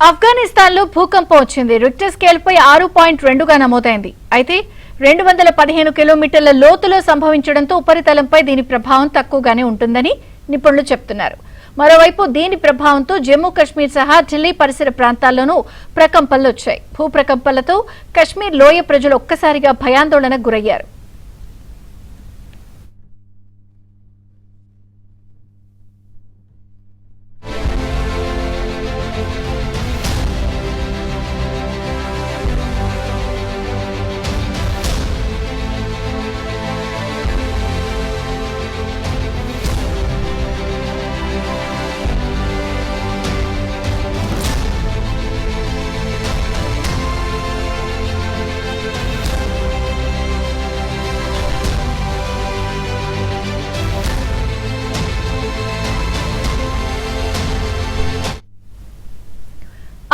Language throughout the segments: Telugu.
ఆఫ్ఘనిస్తాన్ లో భూకంపం వచ్చింది. రిక్టర్ స్కేల్ పై 6.2గా నమోదైంది. అయితే 215 కిలోమీటర్ల లోతులో సంభవించడంతో ఉపరితలంపై దీని ప్రభావం తక్కువగానే ఉంటుందని నిపుణులు చెబుతున్నారు. మరోవైపు దీని ప్రభావంతో జమ్మూ కశ్మీర్ సహా ఢిల్లీ పరిసర ప్రాంతాల్లోనూ ప్రకంపనలు వచ్చాయి. భూప్రకంపనలతో కశ్మీర్ లోయ ప్రజలు ఒక్కసారిగా భయాందోళనకు గురయ్యారు.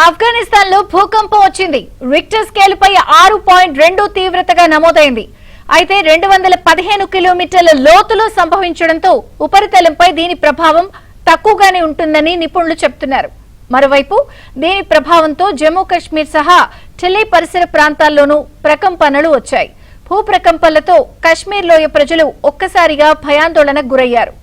ఆఫ్ఘనిస్తాన్ లో భూకంపం వచ్చింది. రిక్టర్ స్కేల్ పై 6.2 తీవ్రతగా నమోదైంది. అయితే 215 కిలోమీటర్ల లోతులో సంభవించడంతో ఉపరితలంపై దీని ప్రభావం తక్కువగానే ఉంటుందని నిపుణులు చెబుతున్నారు. మరోవైపు దీని ప్రభావంతో జమ్మూ కశ్మీర్ సహా ఢిల్లీ పరిసర ప్రాంతాల్లోనూ ప్రకంపనలు వచ్చాయి. భూప్రకంపనలతో కశ్మీర్ లోయ ప్రజలు ఒక్కసారిగా భయాందోళనకు గురయ్యారు.